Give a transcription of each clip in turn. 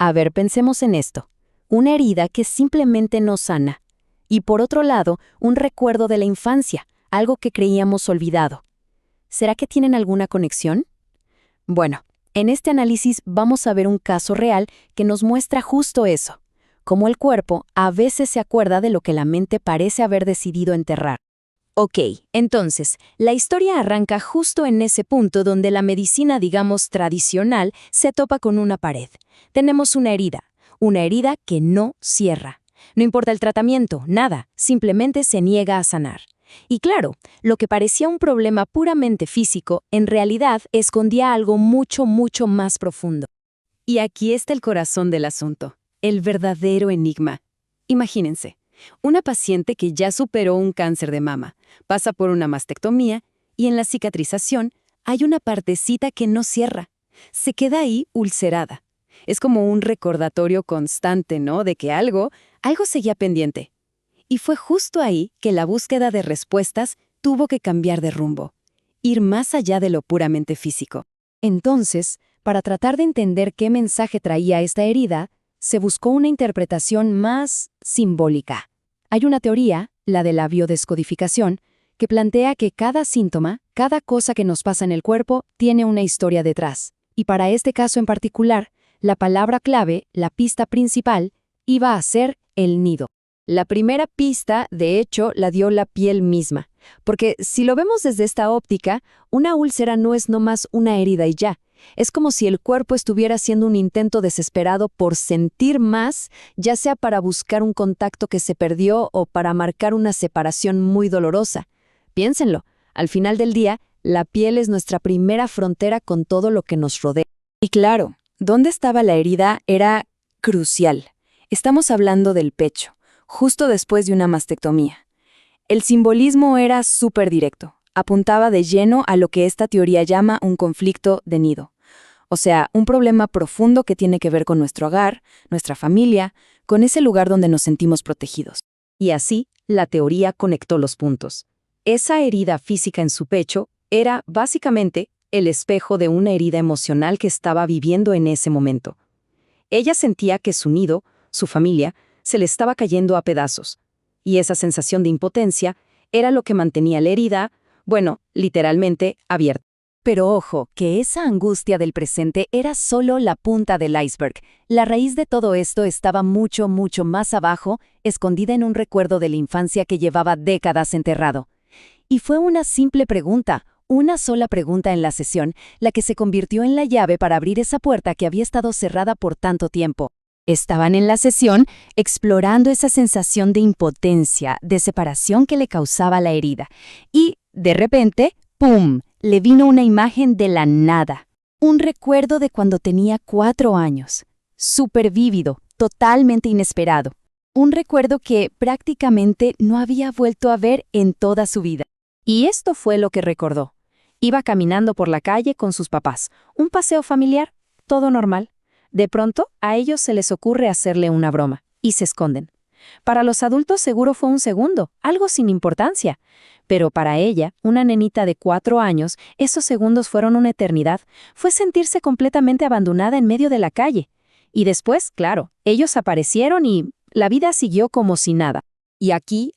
A ver, pensemos en esto. Una herida que simplemente no sana. Y por otro lado, un recuerdo de la infancia, algo que creíamos olvidado. ¿Será que tienen alguna conexión? Bueno, en este análisis vamos a ver un caso real que nos muestra justo eso, cómo el cuerpo a veces se acuerda de lo que la mente parece haber decidido enterrar. Ok, entonces, la historia arranca justo en ese punto donde la medicina, digamos, tradicional, se topa con una pared. Tenemos una herida que no cierra. No importa el tratamiento, nada, simplemente se niega a sanar. Y claro, lo que parecía un problema puramente físico, en realidad escondía algo mucho, mucho más profundo. Y aquí está el corazón del asunto, el verdadero enigma. Imagínense, una paciente que ya superó un cáncer de mama, pasa por una mastectomía y en la cicatrización hay una partecita que no cierra. Se queda ahí ulcerada. Es como un recordatorio constante, ¿no?, de que algo seguía pendiente. Y fue justo ahí que la búsqueda de respuestas tuvo que cambiar de rumbo, ir más allá de lo puramente físico. Entonces, para tratar de entender qué mensaje traía esta herida, se buscó una interpretación más simbólica. Hay una teoría, la de la biodescodificación, que plantea que cada síntoma, cada cosa que nos pasa en el cuerpo, tiene una historia detrás. Y para este caso en particular, la palabra clave, la pista principal, iba a ser el nido. La primera pista, de hecho, la dio la piel misma, porque si lo vemos desde esta óptica, una úlcera no es nomás una herida y ya. Es como si el cuerpo estuviera haciendo un intento desesperado por sentir más, ya sea para buscar un contacto que se perdió o para marcar una separación muy dolorosa. Piénsenlo, al final del día, la piel es nuestra primera frontera con todo lo que nos rodea. Y claro, ¿dónde estaba la herida? Era crucial. Estamos hablando del pecho, justo después de una mastectomía. El simbolismo era súper directo. Apuntaba de lleno a lo que esta teoría llama un conflicto de nido. O sea, un problema profundo que tiene que ver con nuestro hogar, nuestra familia, con ese lugar donde nos sentimos protegidos. Y así, la teoría conectó los puntos. Esa herida física en su pecho era, básicamente, el espejo de una herida emocional que estaba viviendo en ese momento. Ella sentía que su nido, su familia, se le estaba cayendo a pedazos. Y esa sensación de impotencia era lo que mantenía la herida, bueno, literalmente, abierta. Pero ojo, que esa angustia del presente era solo la punta del iceberg. La raíz de todo esto estaba mucho, mucho más abajo, escondida en un recuerdo de la infancia que llevaba décadas enterrado. Y fue una simple pregunta, una sola pregunta en la sesión, la que se convirtió en la llave para abrir esa puerta que había estado cerrada por tanto tiempo. Estaban en la sesión explorando esa sensación de impotencia, de separación que le causaba la herida. Y, de repente, ¡pum!, le vino una imagen de la nada. Un recuerdo de cuando tenía 4 años. Súper vívido, totalmente inesperado. Un recuerdo que prácticamente no había vuelto a ver en toda su vida. Y esto fue lo que recordó. Iba caminando por la calle con sus papás. Un paseo familiar, todo normal. De pronto, a ellos se les ocurre hacerle una broma, y se esconden. Para los adultos seguro fue un segundo, algo sin importancia. Pero para ella, una nenita de 4 años, esos segundos fueron una eternidad. Fue sentirse completamente abandonada en medio de la calle. Y después, claro, ellos aparecieron y la vida siguió como si nada. Y aquí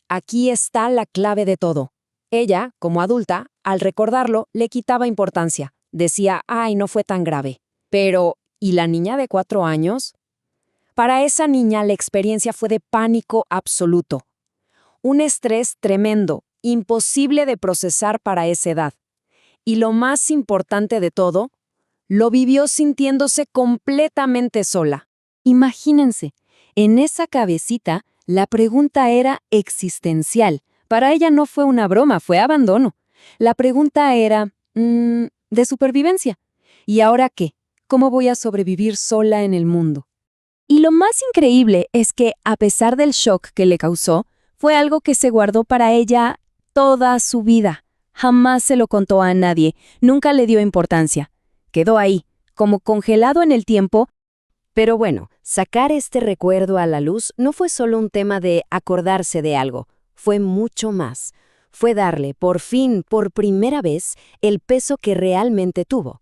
está la clave de todo. Ella, como adulta, al recordarlo, le quitaba importancia. Decía, ay, no fue tan grave. Pero, ¿y la niña de 4 años? Para esa niña la experiencia fue de pánico absoluto. Un estrés tremendo, imposible de procesar para esa edad. Y lo más importante de todo, lo vivió sintiéndose completamente sola. Imagínense, en esa cabecita la pregunta era existencial. Para ella no fue una broma, fue abandono. La pregunta era, de supervivencia. ¿Y ahora qué? ¿Cómo voy a sobrevivir sola en el mundo? Y lo más increíble es que, a pesar del shock que le causó, fue algo que se guardó para ella toda su vida. Jamás se lo contó a nadie, nunca le dio importancia. Quedó ahí, como congelado en el tiempo. Pero bueno, sacar este recuerdo a la luz no fue solo un tema de acordarse de algo, fue mucho más. Fue darle, por fin, por primera vez, el peso que realmente tuvo.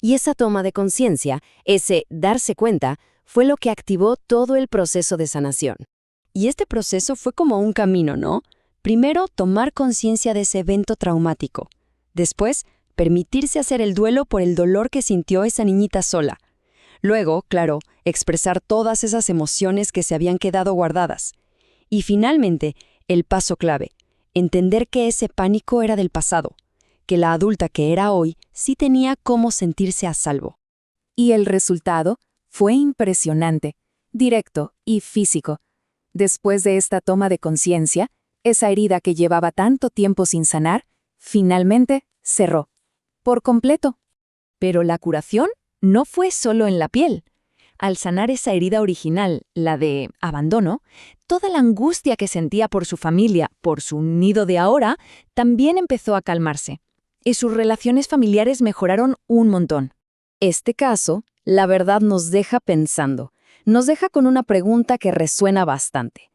Y esa toma de conciencia, ese darse cuenta, fue lo que activó todo el proceso de sanación. Y este proceso fue como un camino, ¿no? Primero, tomar conciencia de ese evento traumático. Después, permitirse hacer el duelo por el dolor que sintió esa niñita sola. Luego, claro, expresar todas esas emociones que se habían quedado guardadas. Y finalmente, el paso clave, entender que ese pánico era del pasado, que la adulta que era hoy sí tenía cómo sentirse a salvo. Y el resultado fue impresionante, directo y físico. Después de esta toma de conciencia, esa herida que llevaba tanto tiempo sin sanar, finalmente cerró. Por completo. Pero la curación no fue solo en la piel. Al sanar esa herida original, la de abandono, toda la angustia que sentía por su familia, por su nido de ahora, también empezó a calmarse. Y sus relaciones familiares mejoraron un montón. Este caso, la verdad, nos deja pensando. Nos deja con una pregunta que resuena bastante.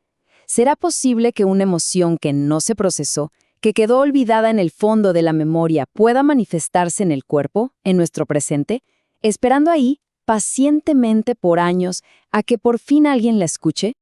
¿Será posible que una emoción que no se procesó, que quedó olvidada en el fondo de la memoria, pueda manifestarse en el cuerpo, en nuestro presente, esperando ahí, pacientemente por años, a que por fin alguien la escuche?